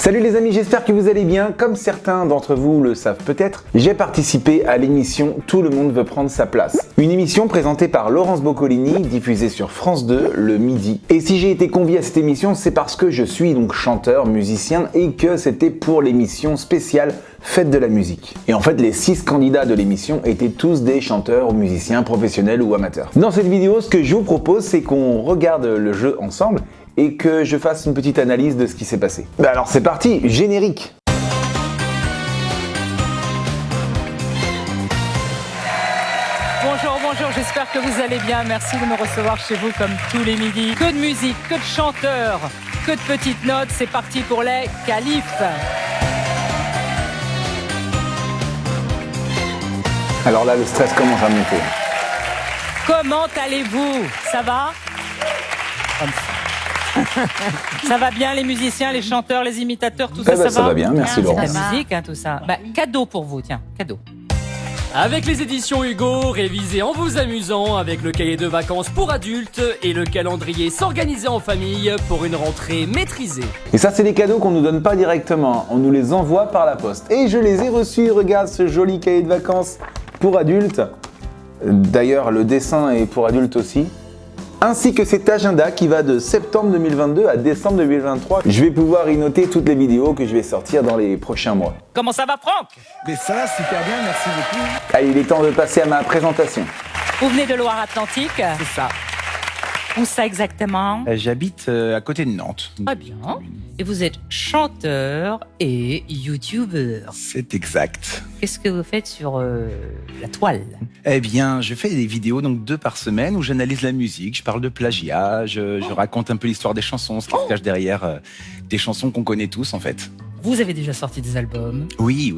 Salut les amis, j'espère que vous allez bien. Comme certains d'entre vous le savent peut-être, j'ai participé à l'émission Tout le monde veut prendre sa place. Une émission présentée par Laurence Boccolini, diffusée sur France 2 le midi. Et si j'ai été convié à cette émission, c'est parce que je suis donc chanteur, musicien et que c'était pour l'émission spéciale Fête de la musique. Et en fait, les 6 candidats de l'émission étaient tous des chanteurs ou musiciens professionnels ou amateurs. Dans cette vidéo, ce que je vous propose, c'est qu'on regarde le jeu ensemble et que je fasse une petite analyse de ce qui s'est passé. Bah alors c'est parti, générique. Bonjour, j'espère que vous allez bien. Merci de me recevoir chez vous comme tous les midis. Que de musique, que de chanteurs, que de petites notes. C'est parti pour les qualifs. Alors là, le stress commence à monter. Comment allez-vous? Ça va? Comme ça. Ça va bien les musiciens, les chanteurs, les imitateurs, tout ça, ça va bien, merci Laurence. C'est la musique, tout ça. Cadeau pour vous, tiens, cadeau. Avec les éditions Hugo, révisez en vous amusant avec le cahier de vacances pour adultes et le calendrier s'organiser en famille pour une rentrée maîtrisée. Et ça, c'est des cadeaux qu'on nous donne pas directement, on nous les envoie par la poste. Et je les ai reçus, regarde ce joli cahier de vacances pour adultes. D'ailleurs, le dessin est pour adultes aussi. Ainsi que cet agenda qui va de septembre 2022 à décembre 2023. Je vais pouvoir y noter toutes les vidéos que je vais sortir dans les prochains mois. Comment ça va, Franck? Mais ça va super bien, merci beaucoup. Allez, il est temps de passer à ma présentation. Vous venez de Loire-Atlantique? C'est ça. Où ça exactement? J'habite à côté de Nantes. Très bien. Et vous êtes chanteur et youtubeur. C'est exact. Qu'est-ce que vous faites sur la toile? Eh bien, je fais des vidéos, donc 2 par semaine, où j'analyse la musique, je parle de plagiat, je raconte un peu l'histoire des chansons, ce qui se cache derrière des chansons qu'on connaît tous, en fait. Vous avez déjà sorti des albums. Oui.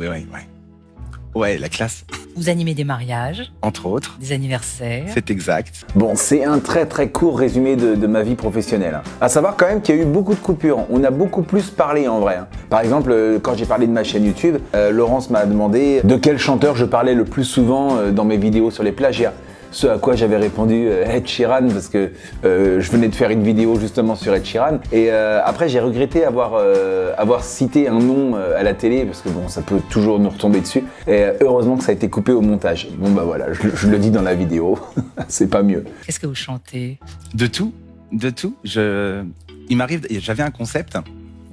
Ouais, la classe, Vous animez des mariages, entre autres. des anniversaires. C'est exact. Bon, c'est un très court résumé de ma vie professionnelle. À savoir quand même qu'il y a eu beaucoup de coupures. On a beaucoup plus parlé en vrai. Par exemple, quand j'ai parlé de ma chaîne YouTube, Laurence m'a demandé de quel chanteur je parlais le plus souvent dans mes vidéos sur les plagiats. Ce à quoi j'avais répondu Ed Sheeran parce que je venais de faire une vidéo justement sur Ed Sheeran. Et après j'ai regretté avoir cité un nom à la télé parce que bon ça peut toujours nous retomber dessus. Et heureusement que ça a été coupé au montage. Bon bah voilà, je le dis dans la vidéo, c'est pas mieux. Qu'est-ce que vous chantez? De tout. Il m'arrive, j'avais un concept,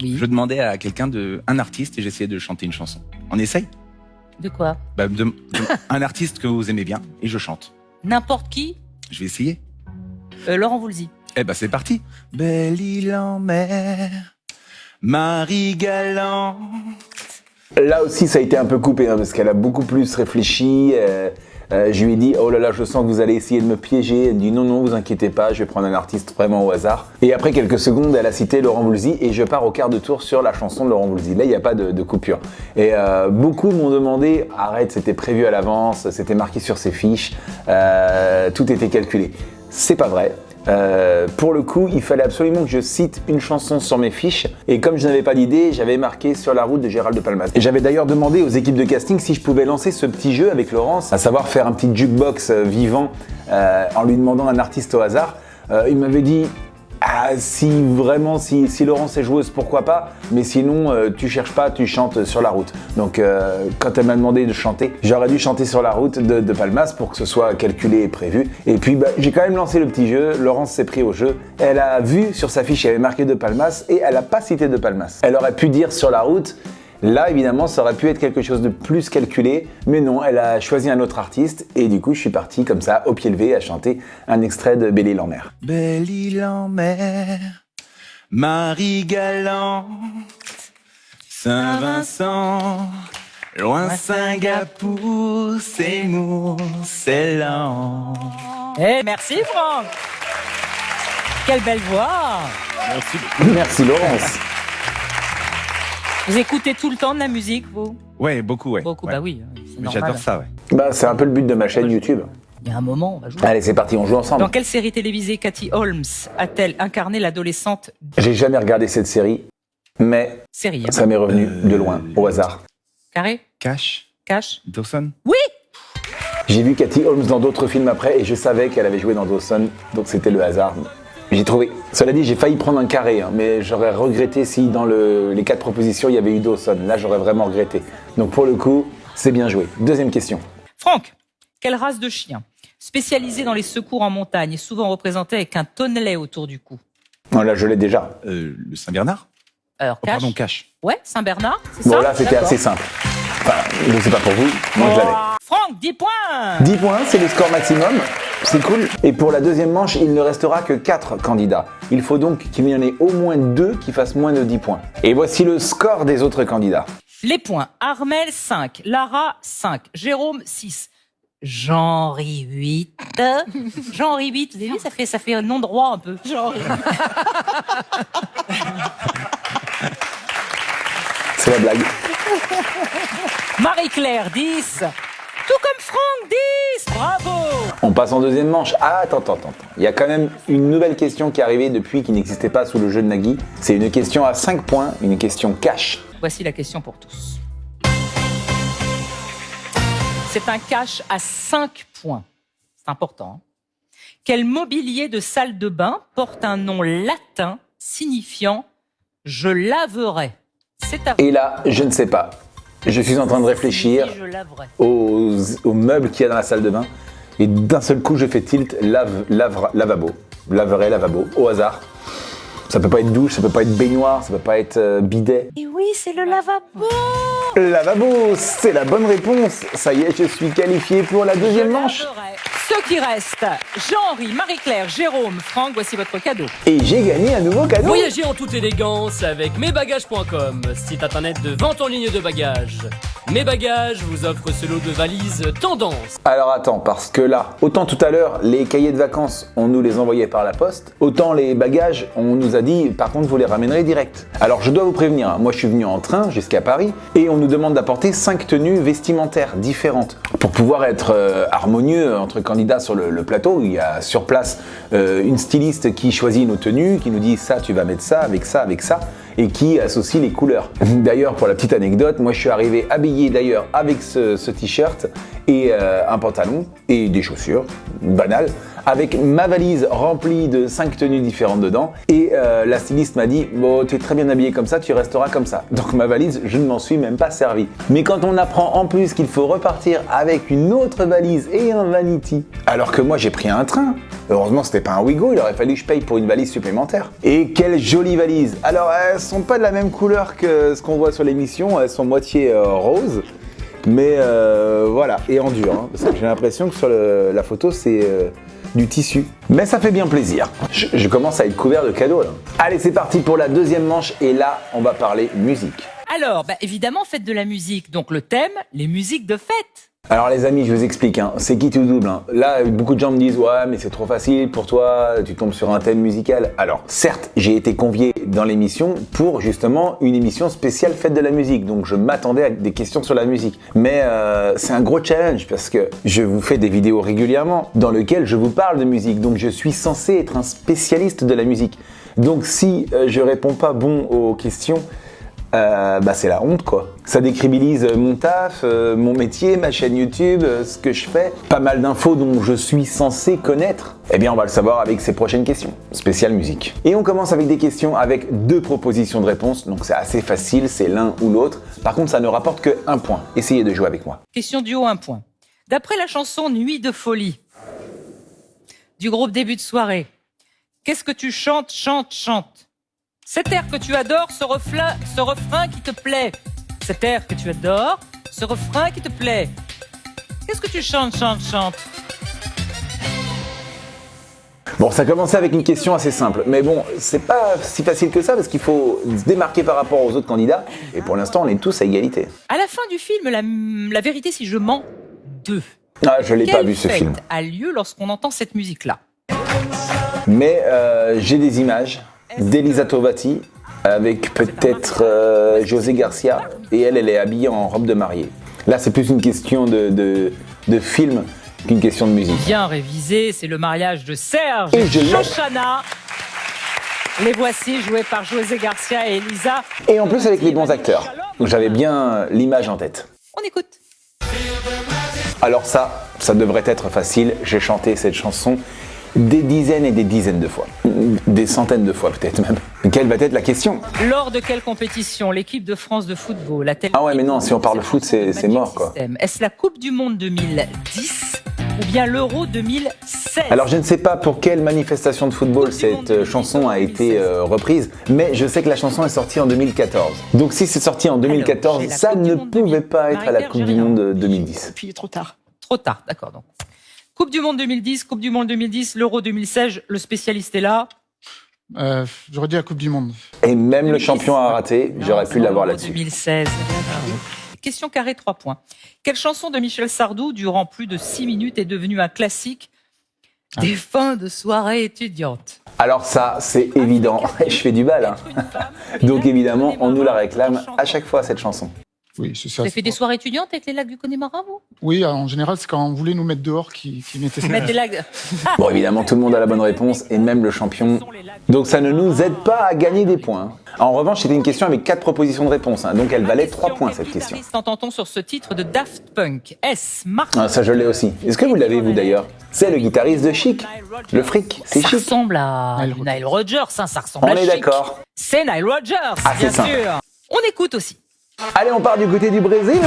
Oui. je demandais à quelqu'un, un artiste, et j'essayais de chanter une chanson. On essaye? De quoi? Un artiste que vous aimez bien, et je chante. N'importe qui? Je vais essayer. Laurent Voulzy. Eh ben c'est parti. Belle île en mer, Marie Galant. Là aussi ça a été un peu coupé parce qu'elle a beaucoup plus réfléchi. Je lui ai dit oh là là je sens que vous allez essayer de me piéger. Elle dit non vous inquiétez pas, je vais prendre un artiste vraiment au hasard. Et après quelques secondes elle a cité Laurent Voulzy et je pars au quart de tour sur la chanson de Laurent Voulzy. Là il n'y a pas de coupure. Et beaucoup m'ont demandé arrête, c'était prévu à l'avance, c'était marqué sur ses fiches, tout était calculé. C'est pas vrai. Pour le coup, il fallait absolument que je cite une chanson sur mes fiches et comme je n'avais pas d'idée, j'avais marqué Sur la route de Gérald de Palmas. Et j'avais d'ailleurs demandé aux équipes de casting si je pouvais lancer ce petit jeu avec Laurence, à savoir faire un petit jukebox vivant en lui demandant un artiste au hasard. Il m'avait dit si Laurence est joueuse, pourquoi pas, mais sinon tu cherches pas, tu chantes Sur la route. Donc quand elle m'a demandé de chanter, j'aurais dû chanter Sur la route de Palmas pour que ce soit calculé et prévu. Et puis j'ai quand même lancé le petit jeu, Laurence s'est pris au jeu, elle a vu sur sa fiche, il y avait marqué de Palmas et elle a pas cité de Palmas. Elle aurait pu dire Sur la route. Là, évidemment, ça aurait pu être quelque chose de plus calculé, mais non, elle a choisi un autre artiste et du coup, je suis parti comme ça, au pied levé, à chanter un extrait de Belle île en mer. Belle île en mer, Marie Galant, Saint-Vincent, loin Singapour, Seymour, c'est lent. Merci Franck. Quelle belle voix. Merci Laurence. Vous écoutez tout le temps de la musique, vous? Ouais, beaucoup, ouais. Beaucoup, ouais. bah oui. C'est Mais normal. j'adore ça, ouais. Bah, c'est un peu le but de ma chaîne YouTube. Il y a un moment, on va jouer. Allez, c'est parti, on joue ensemble. Dans quelle série télévisée Cathy Holmes a-t-elle incarné l'adolescente? J'ai jamais regardé cette série, mais Série, hein. ça m'est revenu de loin, au hasard. Carré? Cash, Dawson? Oui. J'ai vu Cathy Holmes dans d'autres films après et je savais qu'elle avait joué dans Dawson, donc c'était le hasard. J'ai trouvé. Cela dit, j'ai failli prendre un carré, hein, mais j'aurais regretté si dans les 4 propositions, il y avait eu Dawson. Là, j'aurais vraiment regretté. Donc pour le coup, c'est bien joué. Deuxième question. Franck, quelle race de chien, spécialisée dans les secours en montagne, est souvent représentée avec un tonnelet autour du cou? Non, là, je l'ai déjà. Le Saint-Bernard. Alors, Oh, pardon, Cache. Ouais, Saint-Bernard, c'est Bon, ça? là, c'était D'accord. assez simple. Enfin, je ne sais pas pour vous, moi je l'avais. Franck, 10 points. 10 points, c'est le score maximum. C'est cool. Et pour la deuxième manche, il ne restera que 4 candidats. Il faut donc qu'il y en ait au moins 2 qui fassent moins de 10 points. Et voici le score des autres candidats. Les points. Armel, 5. Lara, 5. Jérôme, 6. Jean-Ri, 8. Jean-Ri, 8. Vous avez vu, ça fait un nom droit un peu. Jean-Ri. C'est la blague. Marie-Claire, 10. Tout comme Franck, 10. Bravo. On passe en deuxième manche. Ah, attends. Il y a quand même une nouvelle question qui est arrivée depuis, qui n'existait pas sous le jeu de Nagui. C'est une question à 5 points, une question cash. Voici la question pour tous. C'est un cash à 5 points. C'est important. Hein. Quel mobilier de salle de bain porte un nom latin signifiant « je laverai » ? C'est à vous. Et là, je ne sais pas. Je suis en train de réfléchir Je laverai. aux meubles qu'il y a dans la salle de bain. Et d'un seul coup, je fais tilt, lavabo. Laverai, lavabo, au hasard. Ça peut pas être douche, ça peut pas être baignoire, ça peut pas être bidet. Et oui, c'est le lavabo. Lavabo, c'est la bonne réponse. Ça y est, je suis qualifié pour la deuxième manche. Laverai. Ceux qui restent, Jean-Henri, Marie-Claire, Jérôme, Franck, voici votre cadeau. Et j'ai gagné un nouveau cadeau. Voyagez en toute élégance avec mesbagages.com, site internet de vente en ligne de bagages. Mes Bagages vous offre ce lot de valises tendance. Alors attends, parce que là, autant tout à l'heure, les cahiers de vacances, on nous les envoyait par la poste, autant les bagages, on nous a dit, par contre, vous les ramènerez direct. Alors je dois vous prévenir, hein, moi je suis venu en train jusqu'à Paris, et on nous demande d'apporter 5 tenues vestimentaires différentes. Pour pouvoir être harmonieux entre candidats sur le plateau, il y a sur place une styliste qui choisit nos tenues, qui nous dit ça, tu vas mettre ça, avec ça, et qui associe les couleurs. D'ailleurs, pour la petite anecdote, moi je suis arrivé habillé d'ailleurs avec ce t-shirt et un pantalon et des chaussures banales, avec ma valise remplie de 5 tenues différentes dedans. Et la styliste m'a dit, bon, tu es très bien habillé comme ça, tu resteras comme ça. Donc ma valise, je ne m'en suis même pas servi. Mais quand on apprend en plus qu'il faut repartir avec une autre valise et un vanity, alors que moi j'ai pris un train, heureusement c'était pas un Ouigo, il aurait fallu que je paye pour une valise supplémentaire. Et quelle jolie valise! Alors elles sont pas de la même couleur que ce qu'on voit sur l'émission, elles sont moitié rose. Mais voilà, et en dur, hein, parce que j'ai l'impression que sur la photo c'est du tissu. Mais ça fait bien plaisir. Je commence à être couvert de cadeaux là. Allez, c'est parti pour la deuxième manche, et là on va parler musique. Alors, évidemment, faites de la musique. Donc le thème, les musiques de fête. Alors les amis, je vous explique, hein, c'est qui tout double. Hein. Là, beaucoup de gens me disent « Ouais, mais c'est trop facile pour toi, tu tombes sur un thème musical. » Alors, certes, j'ai été convié dans l'émission pour justement une émission spéciale fête de la musique. Donc je m'attendais à des questions sur la musique. Mais c'est un gros challenge parce que je vous fais des vidéos régulièrement dans lesquelles je vous parle de musique. Donc je suis censé être un spécialiste de la musique. Donc si je réponds pas bon aux questions, c'est la honte quoi. Ça décrédibilise mon taf, mon métier, ma chaîne YouTube, ce que je fais. Pas mal d'infos dont je suis censé connaître. Eh bien on va le savoir avec ces prochaines questions. Spéciale musique. Et on commence avec des questions avec 2 propositions de réponse. Donc c'est assez facile, c'est l'un ou l'autre. Par contre ça ne rapporte que 1 point. Essayez de jouer avec moi. Question duo, 1 point. D'après la chanson Nuit de folie du groupe Début de soirée, qu'est-ce que tu chantes? Cet air que tu adores, ce refrain qui te plaît. Cet air que tu adores, ce refrain qui te plaît. Qu'est-ce que tu chantes? Bon, ça commençait avec une question assez simple. Mais bon, c'est pas si facile que ça parce qu'il faut se démarquer par rapport aux autres candidats. Et pour l'instant, on est tous à égalité. À la fin du film, la vérité si je mens 2. Ah, je l'ai pas vu ce Quelle film. fête a lieu lorsqu'on entend cette musique-là? Mais j'ai des images d'Elisa Tovati avec peut-être José Garcia, et elle est habillée en robe de mariée. Là, c'est plus une question de film qu'une question de musique. Bien révisé, c'est le mariage de Serge Et et je l'ai. Shoshana. Les voici, joués par José Garcia et Elisa. Et en plus avec les bons acteurs. Donc j'avais bien l'image en tête. On écoute. Alors ça devrait être facile. J'ai chanté cette chanson des dizaines et des dizaines de fois. Des centaines de fois peut-être même. Quelle va être la question? Lors de quelle compétition l'équipe de France de football a-t-elle... Ah ouais, mais non, si on parle foot, c'est mort, quoi. Est-ce la Coupe du Monde 2010 ou bien l'Euro 2016? Alors je ne sais pas pour quelle manifestation de football cette chanson a été reprise, mais je sais que la chanson est sortie en 2014. Donc si c'est sorti en 2014, j'ai la ça Coupe du ne Monde pouvait pas être à la Marie-Claire, Coupe j'ai du rien. Monde 2010. Puis il est trop tard. Trop tard, d'accord. Donc Coupe du Monde 2010, Coupe du Monde 2010, l'Euro 2016, le spécialiste est là. J'aurais dit la Coupe du Monde. Et même le champion a raté, j'aurais pu l'avoir là-dessus. 2016. Question carré, 3 points. Quelle chanson de Michel Sardou, durant plus de 6 minutes, est devenue un classique des fins de soirée étudiante? Alors ça, c'est évident, je fais du bal. Hein. Donc évidemment, on nous la réclame à chaque fois cette chanson. Oui, c'est ça. Vous avez fait des soirées étudiantes avec les lacs du Connemara, vous? Oui, en général, c'est quand on voulait nous mettre dehors qui mettait ça. Mettre des lacs... Bon, évidemment, tout le monde a la bonne réponse, et même le champion. Donc ça ne nous aide pas à gagner des points. En revanche, c'était une question avec 4 propositions de réponse, hein, donc elle valait 3 points cette question. Entend-on sur ce titre de Daft Punk? Est-ce Mark... Ah, ça, je l'ai aussi. Est-ce que vous l'avez, vous, d'ailleurs? C'est le guitariste de Chic. Le fric, c'est Ça Chic. ressemble à Nile Rodgers. Nile Rodgers, hein, ça ressemble On à est Chic. d'accord. C'est Nile Rodgers, Ah, bien c'est ça. sûr. On écoute aussi. Allez, on part du côté du Brésil.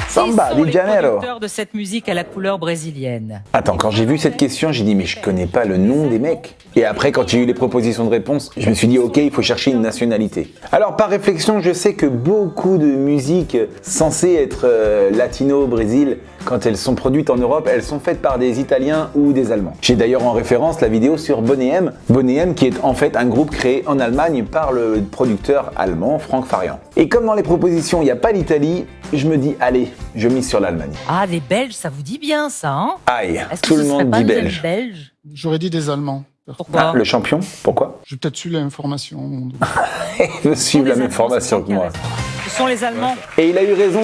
Samba Qui sont de les Janeiro. producteurs de cette musique à la couleur brésilienne? Attends, quand j'ai vu cette question, j'ai dit mais je connais pas le nom des mecs. Et après, quand j'ai eu les propositions de réponse, je me suis dit ok, il faut chercher une nationalité. Alors par réflexion, je sais que beaucoup de musiques censées être latino au Brésil, quand elles sont produites en Europe, elles sont faites par des Italiens ou des Allemands. J'ai d'ailleurs en référence la vidéo sur Boney M. Boney M qui est en fait un groupe créé en Allemagne par le producteur allemand Frank Farian. Et comme dans les propositions, il n'y a pas l'Italie, je me dis allez, je mise sur l'Allemagne. Ah, les Belges, ça vous dit bien, ça, hein? Aïe, Est-ce que tout ce le serait monde pas dit une belge. Belge? J'aurais dit des Allemands. Pourquoi? Ah, le champion, pourquoi? J'ai peut-être su l'information. Il veut suivre la même formation que moi. Ce sont les Allemands. Et il a eu raison.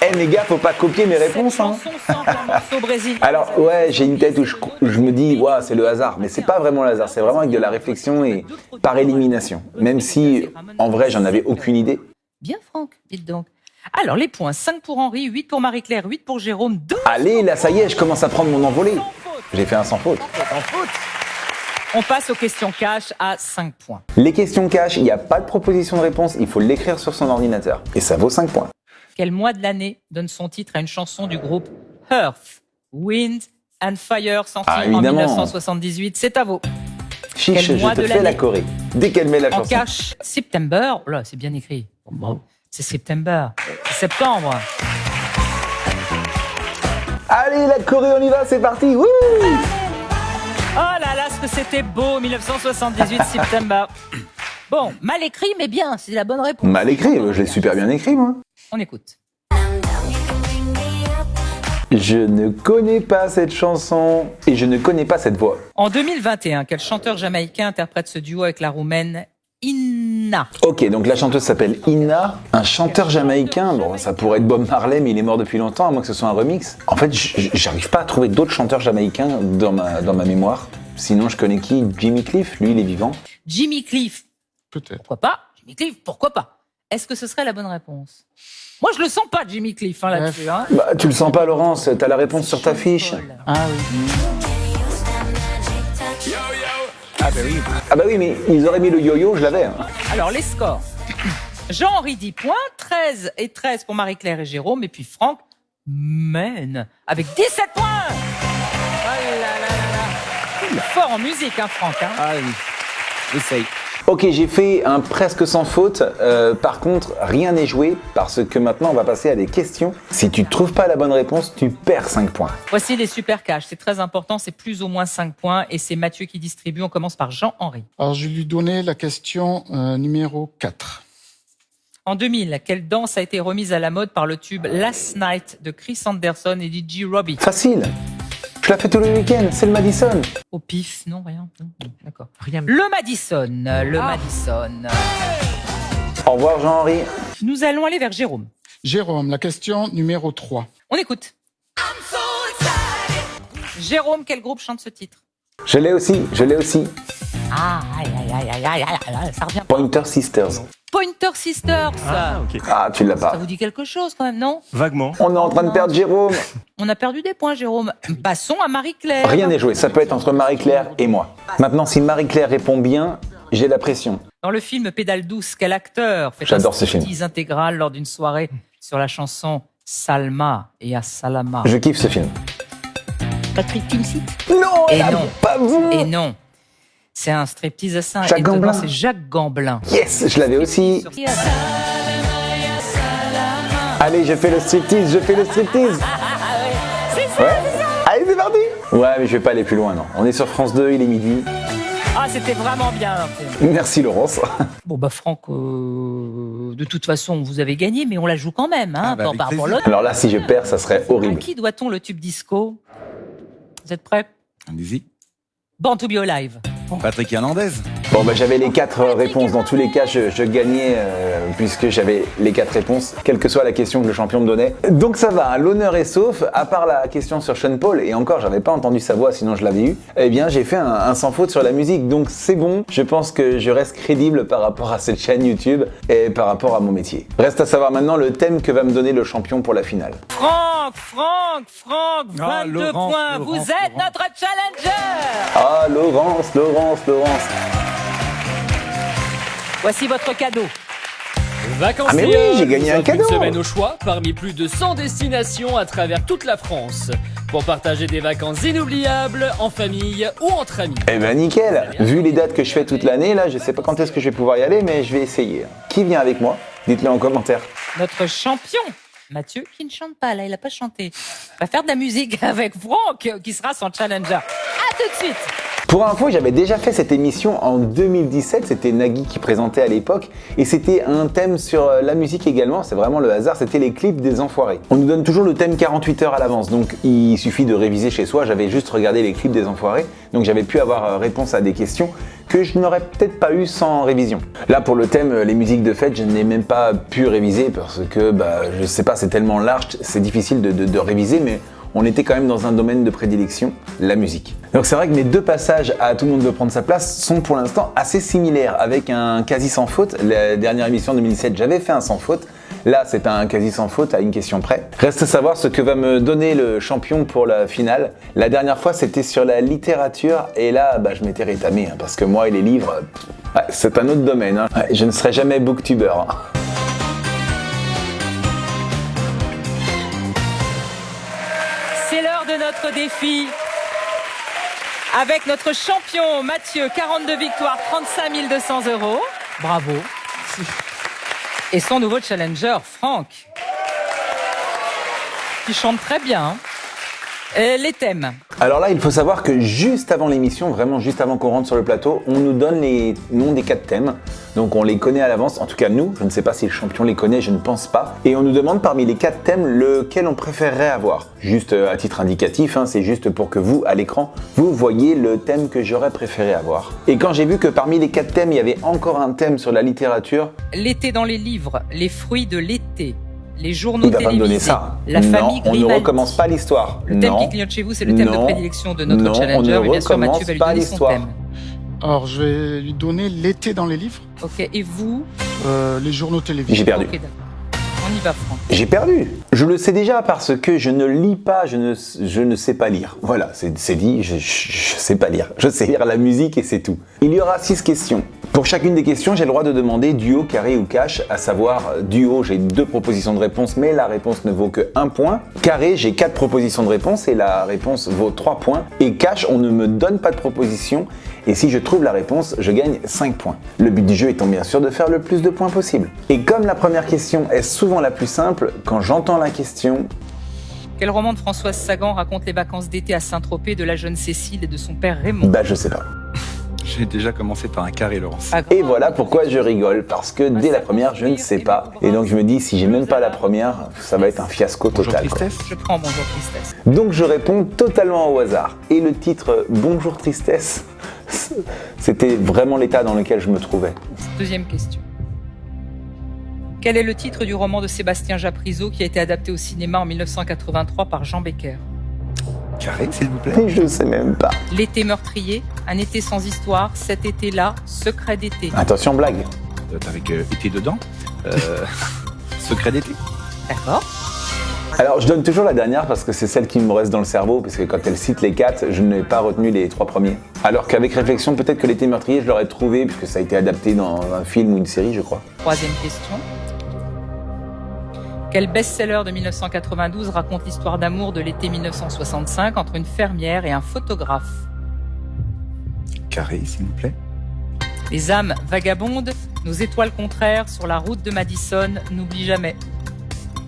Eh les gars, faut pas copier mes réponses. Cette Hein. chanson sample un morceau brésilien. Alors ouais, j'ai une tête où je me dis, ouais, c'est le hasard. Mais c'est pas vraiment le hasard, c'est vraiment avec de la réflexion et par élimination. Même si, en vrai, j'en avais aucune idée. Bien, Franck, dites donc. Alors, les points, 5 pour Henri, 8 pour Marie-Claire, 8 pour Jérôme, 2 Allez, là, ça y est, je commence à prendre mon envolée. sans faute. J'ai fait un sans faute. En faute. On passe aux questions cash à 5 points. Les questions cash, il n'y a pas de proposition de réponse, il faut l'écrire sur son ordinateur. Et ça vaut 5 points. Quel mois de l'année donne son titre à une chanson du groupe Earth, Wind and Fire, sortie Ah, en évidemment. 1978? C'est à vous. Chiche, Quel je mois te de fais la l'année? Corée. Dès qu'elle met la En chanson. cash, September. Oh là, c'est bien écrit. C'est September. C'est septembre. Allez, la Corée, on y va, c'est parti. Wouh. Oh là là, ce que c'était beau, 1978, September. Bon, mal écrit, mais bien, c'est la bonne réponse. Mal écrit, je l'ai super bien écrit, moi. On écoute. Je ne connais pas cette chanson et je ne connais pas cette voix. En 2021, quel chanteur jamaïcain interprète ce duo avec la roumaine Inna? Ok, donc la chanteuse s'appelle Inna, un chanteur jamaïcain. Bon, ça pourrait être Bob Marley, mais il est mort depuis longtemps, à moins que ce soit un remix. En fait, j'arrive pas à trouver d'autres chanteurs jamaïcains dans ma mémoire. Sinon, je connais qui? Jimmy Cliff, lui, il est vivant. Jimmy Cliff, Peut-être. pourquoi pas? Jimmy Cliff, pourquoi pas? Est-ce que ce serait la bonne réponse? Moi, je le sens pas, Jimmy Cliff, hein, là-dessus. Hein. Bah, tu le sens pas, Laurence, t'as la réponse sur ta fiche. Ah oui. Ah bah oui, mais ils auraient mis le yo-yo, je l'avais. Hein. Alors, les scores. Jean-Henri 10 points, 13 et 13 pour Marie-Claire et Jérôme, et puis Franck mène avec 17 points. Oh là là là là. Il est fort en musique, hein, Franck. Hein. Ah oui, j'essaye. Ok, j'ai fait un presque sans faute. Par contre, rien n'est joué parce que maintenant, on va passer à des questions. Si tu trouves pas la bonne réponse, tu perds 5 points. Voici les super cash. C'est très important, c'est plus ou moins 5 points, et c'est Mathieu qui distribue. On commence par Jean-Henri. Alors, je vais lui donner la question numéro 4. En 2000, quelle danse a été remise à la mode par le tube Last Night de Chris Anderson et DJ Robbie? Facile. Je la fais tous les week-ends, c'est le Madison. Au pif, non, rien. Non, d'accord. Rien. Le Madison, le Madison. Au revoir, Jean-Henri. Nous allons aller vers Jérôme. Jérôme, la question numéro 3. On écoute. Jérôme, quel groupe chante ce titre? Je l'ai aussi, je l'ai aussi. Ah, aïe, aïe, aïe, aïe, aïe, aïe, ça revient. Pointer Sisters. Pointer Sisters. Ah, ok. Ah, tu l'as Ça pas. vous dit quelque chose quand même, non? Vaguement. On est en train de perdre Jérôme. On a perdu des points, Jérôme. Passons à Marie-Claire. Rien n'est joué, ça peut être entre Marie-Claire et moi. Maintenant, si Marie-Claire répond bien, j'ai la pression. Dans le film Pédale douce, quel acteur fait J'adore un ce film. striptease intégral lors d'une soirée sur la chanson Salma et Assalama? Je kiffe ce film. Patrick Timsit? Non, Et là, non. pas vous. Et non. C'est un striptease assez Jacques étonnant, Gamblin. c'est Jacques Gamblin. Yes, je l'avais aussi. Sur- Allez, je fais le striptease, je fais le striptease. Ouais. Allez, c'est parti. Ouais, mais je vais pas aller plus loin, non. On est sur France 2, il est midi. Ah, c'était vraiment bien. Merci Laurence. Bon, bah, Franck, de toute façon, vous avez gagné, mais on la joue quand même, hein, Ah, bah, pour avec par rapport à plaisir. l'autre. Alors là, si je perds, ça serait À horrible. qui doit-on le tube disco? Vous êtes prêts? Allez-y. Born to be alive. Patrick Hernandez. Bon, bah, j'avais les 4 réponses. Dans tous les cas, je gagnais puisque j'avais les 4 réponses, quelle que soit la question que le champion me donnait. Donc ça va, hein, l'honneur est sauf. À part la question sur Sean Paul, et encore, j'avais pas entendu sa voix, sinon je l'avais eu. Eh bien, j'ai fait un sans faute sur la musique. Donc c'est bon. Je pense que je reste crédible par rapport à cette chaîne YouTube et par rapport à mon métier. Reste à savoir maintenant le thème que va me donner le champion pour la finale. Franck, 22 Laurence, points. Vous Laurence, êtes Laurence. notre challenger. Ah, Laurence. Voici votre cadeau. Vacances Ah, mais oui, Léa j'ai gagné nous un offre une cadeau. semaine au choix parmi plus de 100 destinations à travers toute la France pour partager des vacances inoubliables en famille ou entre amis. Eh ben nickel. Vu les dates que je fais toute l'année, là, je sais pas quand est-ce que je vais pouvoir y aller, mais je vais essayer. Qui vient avec moi? Dites-le en commentaire. Notre champion, Mathieu, qui ne chante pas, là, il n'a pas chanté, va faire de la musique avec Franck, qui sera son challenger. À tout de suite. Pour info, j'avais déjà fait cette émission en 2017, c'était Nagui qui présentait à l'époque, et c'était un thème sur la musique également, c'est vraiment le hasard, c'était les clips des Enfoirés. On nous donne toujours le thème 48 heures à l'avance, donc il suffit de réviser chez soi, j'avais juste regardé les clips des Enfoirés, donc j'avais pu avoir réponse à des questions que je n'aurais peut-être pas eu sans révision. Là pour le thème les musiques de fête, je n'ai même pas pu réviser parce que je sais pas, c'est tellement large, c'est difficile de réviser, mais on était quand même dans un domaine de prédilection, la musique. Donc c'est vrai que mes 2 passages à Tout le monde veut prendre sa place sont pour l'instant assez similaires, avec un quasi sans faute. La dernière émission en 2017, j'avais fait un sans faute. Là, c'est un quasi sans faute à une question près. Reste à savoir ce que va me donner le champion pour la finale. La dernière fois, c'était sur la littérature, et là, je m'étais rétamé, hein, parce que moi et les livres, c'est un autre domaine. Hein. Ouais, je ne serai jamais booktuber. Hein. C'est l'heure de notre défi. Avec notre champion Mathieu, 42 victoires, 35 200 €. Bravo. Et son nouveau challenger, Franck, qui chante très bien. Les thèmes. Alors là, il faut savoir que juste avant l'émission, vraiment juste avant qu'on rentre sur le plateau, on nous donne les noms des 4 thèmes. Donc on les connaît à l'avance, en tout cas nous, je ne sais pas si le champion les connaît, je ne pense pas. Et on nous demande parmi les 4 thèmes lequel on préférerait avoir. Juste à titre indicatif, hein, c'est juste pour que vous, à l'écran, vous voyez le thème que j'aurais préféré avoir. Et quand j'ai vu que parmi les 4 thèmes, il y avait encore un thème sur la littérature, L'été dans les livres, les fruits de l'été, les journaux il va pas me donner télévisés, ça. la Non, famille on ne Grimaldi. recommence pas l'histoire. Le thème Non. qui clignote chez vous, c'est le thème de Non. prédilection de notre Non, on challenger. ne Et bien sûr, Mathieu va lui recommence pas donner son l'histoire. thème. Alors, je vais lui donner l'été dans les livres, Ok, et vous? les journaux télévisés. J'ai perdu. Ok, d'accord. On y va, Franck. J'ai perdu. Je le sais déjà parce que je ne lis pas, je ne sais pas lire. Voilà, c'est dit, je sais pas lire. Je sais lire la musique et c'est tout. Il y aura 6 questions. Pour chacune des questions, j'ai le droit de demander duo, carré ou cash, à savoir duo, j'ai 2 propositions de réponse, mais la réponse ne vaut que 1 point. Carré, j'ai 4 propositions de réponse et la réponse vaut 3 points. Et cash, on ne me donne pas de proposition et si je trouve la réponse, je gagne 5 points. Le but du jeu étant bien sûr de faire le plus de points possible. Et comme la première question est souvent la plus simple, quand j'entends la question, Quel roman de Françoise Sagan raconte les vacances d'été à Saint-Tropez de la jeune Cécile et de son père Raymond? je sais pas. J'ai déjà commencé par un carré, Laurence. Ah, Et voilà pourquoi je rigole, parce que dès la première, je ne sais pas. Et donc je me dis, si j'ai même pas la première, ça va être un fiasco Bonjour total. quoi. Tristesse. Je prends Bonjour Tristesse. Donc je réponds totalement au hasard. Et le titre Bonjour Tristesse, c'était vraiment l'état dans lequel je me trouvais. Deuxième question. Quel est le titre du roman de Sébastien Japrisot qui a été adapté au cinéma en 1983 par Jean Becker? Carré, s'il vous plaît. Je sais même pas. L'été meurtrier, un été sans histoire, cet été-là, secret d'été. Attention, blague. Avec été dedans. Secret d'été. D'accord. Alors, je donne toujours la dernière parce que c'est celle qui me reste dans le cerveau, parce que quand elle cite les 4, je n'ai pas retenu les 3 premiers. Alors qu'avec réflexion, peut-être que l'été meurtrier, je l'aurais trouvé, puisque ça a été adapté dans un film ou une série, je crois. Troisième question. Quel best-seller de 1992 raconte l'histoire d'amour de l'été 1965 entre une fermière et un photographe? Carré, s'il vous plaît. Les âmes vagabondes, nos étoiles contraires sur la route de Madison, n'oublie jamais.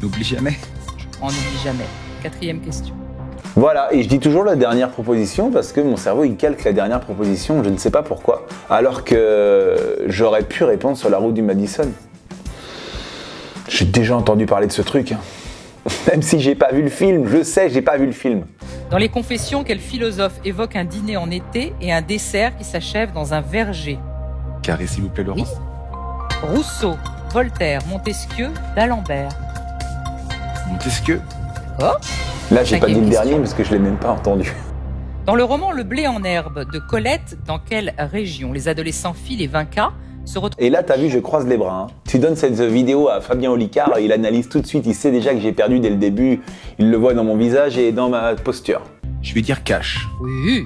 N'oublie jamais. On n'oublie jamais. Quatrième question. Voilà, et je dis toujours la dernière proposition parce que mon cerveau, il calque la dernière proposition, je ne sais pas pourquoi. Alors que j'aurais pu répondre sur la route du Madison. J'ai déjà entendu parler de ce truc. Même si j'ai pas vu le film, je sais, j'ai pas vu le film. Dans les Confessions, quel philosophe évoque un dîner en été et un dessert qui s'achève dans un verger? Carré, s'il vous plaît, Laurent. Oui. Rousseau, Voltaire, Montesquieu, d'Alembert. Montesquieu. D'accord. Là, j'ai pas dit le Cinquième dernier question. parce que je l'ai même pas entendu. Dans le roman Le blé en herbe de Colette, dans quelle région les adolescents Phil et Vinca se retrouvent? Et là, t'as vu, je croise les bras. Hein. Tu donnes cette vidéo à Fabien Olicard, il analyse tout de suite, il sait déjà que j'ai perdu dès le début. Il le voit dans mon visage et dans ma posture. Je vais dire Cache. Oui,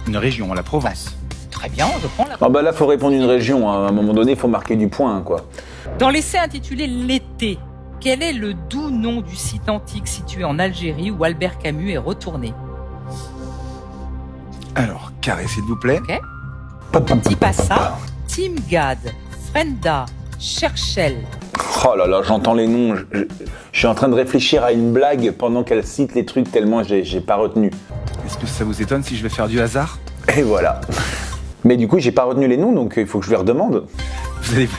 Une région, la Provence. très bien, je prends la... Ah bah là, faut répondre une région. Hein. À un moment donné, il faut marquer du point, quoi. Dans l'essai intitulé L'été, quel est le doux nom du site antique situé en Algérie où Albert Camus est retourné? Alors, Carré, s'il vous plaît. Tipasa, Timgad, Frenda, Cherchel. Oh là là, j'entends les noms. Je suis en train de réfléchir à une blague pendant qu'elle cite les trucs tellement j'ai pas retenu. Est-ce que ça vous étonne si je vais faire du hasard? Et voilà. Mais du coup, j'ai pas retenu les noms, donc il faut que je lui redemande. Vous allez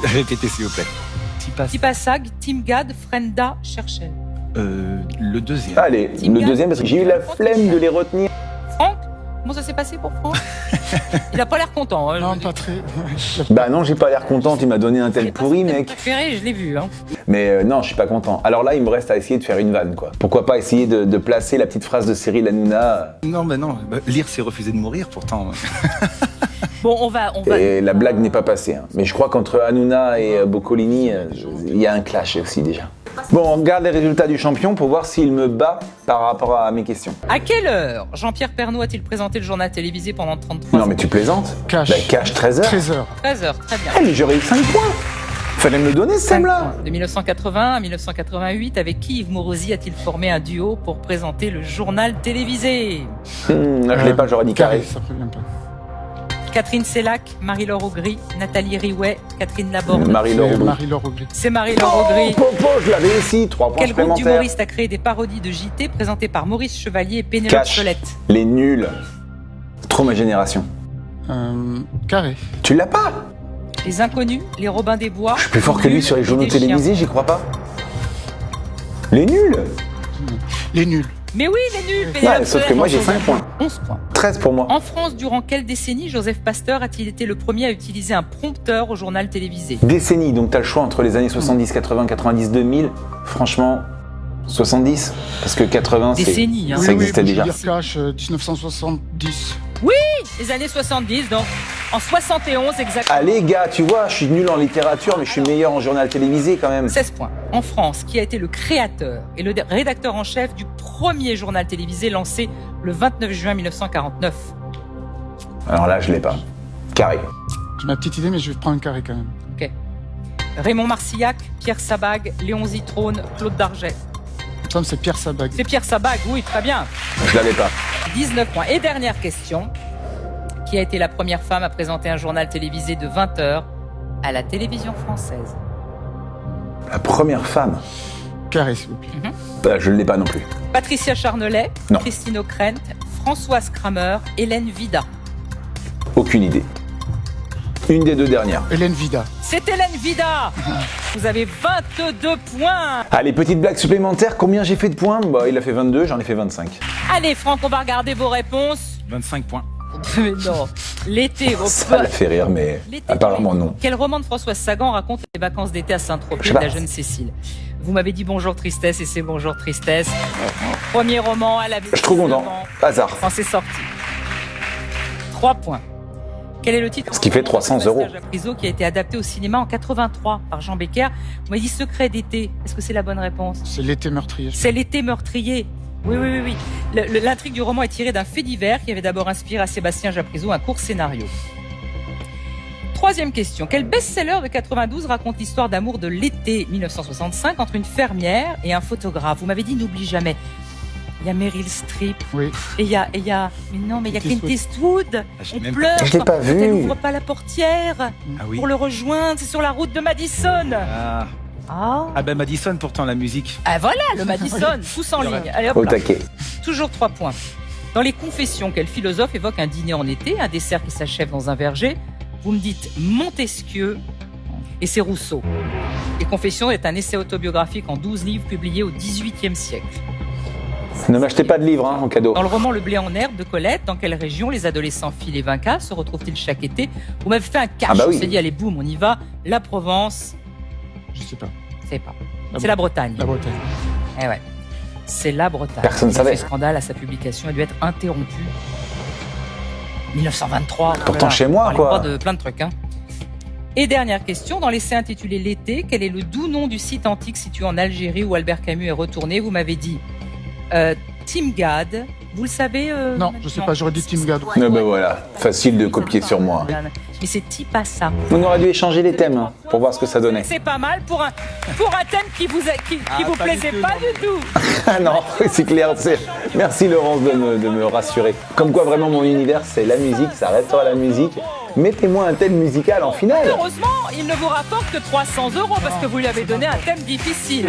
répéter, s'il vous plaît. Tipasag, Timgad, Frenda, Cherchel. Le deuxième. Allez, le deuxième, parce que j'ai eu la flemme de les retenir. Franck, comment ça s'est passé pour Franck? Il a pas l'air content. Hein, Non, je- pas très. Bah non, j'ai pas l'air content, tu m'as donné un tel C'est pas pourri, son thème mec. préféré, je l'ai vu. Hein. Mais non, je suis pas content. Alors là, il me reste à essayer de faire une vanne, quoi. Pourquoi pas essayer de placer la petite phrase de Cyril Hanouna. Non, mais non. Lire, c'est refuser de mourir, pourtant. Bon, on va. Et la blague n'est pas passée. Hein. Mais je crois qu'entre Hanouna et Boccolini, il y a un clash aussi déjà. Bon, on regarde les résultats du champion pour voir s'il me bat par rapport à mes questions. À quelle heure Jean-Pierre Pernaut a-t-il présenté le journal télévisé pendant 33 Non ans? mais tu plaisantes? Cash. Bah, cash 13h. 13h. 13h, très bien. Eh mais j'aurais eu 5 points. Fallait me le donner ce 5 thème-là. points. De 1980 à 1988, avec qui Yves Morosi a-t-il formé un duo pour présenter le journal télévisé? Là, je l'ai pas, j'aurais dit carré. Ça prévient pas. Catherine Sellac, Marie-Laure Augry, Nathalie Riouet, Catherine Laborde. Marie-Laure C'est Aubry. Marie-Laure Aubry. C'est Marie-Laure Augry. Popo, je l'avais ici, 3 points Quel groupe supplémentaires. d'humoristes a créé des parodies de JT présentées par Maurice Chevalier et Pénélope Cash. Solette? Les nuls. Trop ma génération. Carré. Tu l'as pas? Les Inconnus, les Robins des Bois. Je suis plus fort que lui sur les Nuls journaux et des chiens. télévisés, j'y crois pas. Les nuls. Les nuls. Mais oui, les nuls. Pénélope Ouais, sauf que Solette. moi j'ai 5 points. 11 points. 13 pour moi. En France, durant quelle décennie Joseph Pasteur a-t-il été le premier à utiliser un prompteur au journal télévisé? Décennie, donc t'as le choix entre les années 70, 80, 90, 2000. Franchement, 70. Parce que 80, Décennie, hein. ça existait je veux déjà. dire Cash, 1970. Les années 70, donc en 71 exactement. Allez gars, tu vois, je suis nul en littérature, mais je suis meilleur en journal télévisé quand même. 16 points. En France, qui a été le créateur et le rédacteur en chef du premier journal télévisé lancé le 29 juin 1949? Alors là, je l'ai pas. Carré. J'ai ma petite idée, mais je vais prendre un carré quand même. Ok. Raymond Marcillac, Pierre Sabag, Léon Zitrone, Claude Darget. Ça, c'est Pierre Sabag. C'est Pierre Sabag, oui, très bien. Je l'avais pas. 19 points. Et dernière question. Qui a été la première femme à présenter un journal télévisé de 20 heures à la télévision française? La première femme. Carré, s'il vous plaît. Bah, je ne l'ai pas non plus. Patricia Charnelet, Non. Christine O'Krent, Françoise Kramer, Hélène Vida. Aucune idée. Une des deux dernières. Hélène Vida. C'est Hélène Vida. Vous avez 22 points. Allez, petite blague supplémentaire. Combien j'ai fait de points? Bah, il a fait 22, j'en ai fait 25. Allez Franck, on va regarder vos réponses. 25 points. Mais non. L'été, bon, Ça l'a fait rire, mais l'été, apparemment non. Quel roman de Françoise Sagan raconte les vacances d'été à Je Saint-Tropez sais de pas. la jeune Cécile? Vous m'avez dit Bonjour Tristesse et c'est Bonjour Tristesse. Premier roman, elle avait Je suis trop 19 content. ans Hasard. quand c'est sorti. 3 points. Quel est le titre? Ce qui fait 300 €. Sébastien Japrisot, qui a été adapté au cinéma en 83 par Jean Becker. Vous m'avez dit Secret d'été. Est-ce que c'est la bonne réponse? C'est l'été meurtrier. C'est l'été meurtrier. Oui. L'intrigue du roman est tirée d'un fait divers qui avait d'abord inspiré à Sébastien Japrisot un court scénario. Troisième question. Quel best-seller de 92 raconte l'histoire d'amour de l'été 1965 entre une fermière et un photographe? Vous m'avez dit N'oublie jamais. Il y a Meryl Streep. Oui. Et il y a Clint Eastwood. j'ai On même pleure Je l'ai pas quand elle vu. n'ouvre pas la portière Ah oui. pour le rejoindre. C'est sur la route de Madison. Ah ben Madison, pourtant, la musique. Ah voilà, le Madison, tous en ligne. Allez hop Au là. taquet. Toujours 3 points. Dans les Confessions, quel philosophe évoque un dîner en été, un dessert qui s'achève dans un verger? Vous me dites Montesquieu et c'est Rousseau. Les Confessions est un essai autobiographique en 12 livres publié au XVIIIe siècle. Ne m'achetez pas de livres en cadeau. Dans le roman Le blé en herbe de Colette, dans quelle région les adolescents Phil et Vinca se retrouvent-ils chaque été? Vous m'avez fait un catch, Ah bah oui. on s'est dit allez boum, on y va. La Provence, Je sais pas. c'est pas. C'est la Bretagne. La Bretagne. Eh ouais. C'est la Bretagne. Personne Il a savait. fait scandale à sa publication, elle a dû être interrompue. 1923. Pourtant chez moi, On quoi. parle de plein de trucs. Hein. Et dernière question, dans l'essai intitulé L'été, quel est le doux nom du site antique situé en Algérie où Albert Camus est retourné? Vous m'avez dit Timgad. Vous le savez Non, je sais pas, j'aurais dit Timgad. Ah ben voilà, facile de copier sur moi. Mais c'est Tipasa. On aurait dû échanger les thèmes hein, pour voir ce que ça donnait. C'est pas mal pour un thème qui vous vous pas plaisait du tout, pas non. du tout. Ah non, c'est clair. Merci Laurence de me rassurer. Comme quoi vraiment mon univers c'est la musique, ça restera la musique. Mettez-moi un thème musical en finale. Heureusement, il ne vous rapporte que 300 € parce que vous lui avez donné un thème difficile.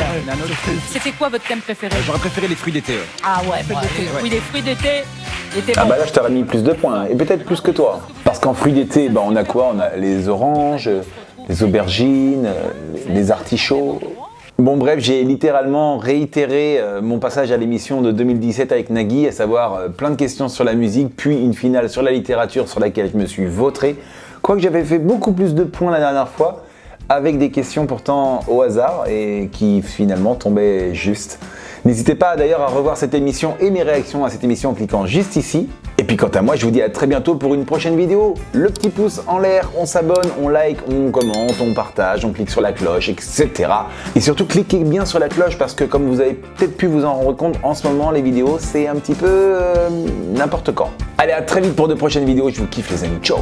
C'était quoi votre thème préféré? J'aurais préféré les fruits d'été. Ouais. Ah ouais, oui, les fruits d'été étaient Ah bons. bah là je t'aurais mis plus de points, hein, et peut-être plus que toi. Parce qu'en fruits d'été, bah, on a quoi? On a les oranges, les aubergines, les artichauts. Bon bref, j'ai littéralement réitéré mon passage à l'émission de 2017 avec Nagui, à savoir plein de questions sur la musique, puis une finale sur la littérature sur laquelle je me suis vautré. Quoique j'avais fait beaucoup plus de points la dernière fois, avec des questions pourtant au hasard et qui finalement tombaient juste. N'hésitez pas d'ailleurs à revoir cette émission et mes réactions à cette émission en cliquant juste ici. Et puis quant à moi, je vous dis à très bientôt pour une prochaine vidéo. Le petit pouce en l'air, on s'abonne, on like, on commente, on partage, on clique sur la cloche, etc. Et surtout cliquez bien sur la cloche parce que comme vous avez peut-être pu vous en rendre compte, en ce moment les vidéos c'est un petit peu n'importe quand. Allez, à très vite pour de prochaines vidéos, je vous kiffe les amis, ciao.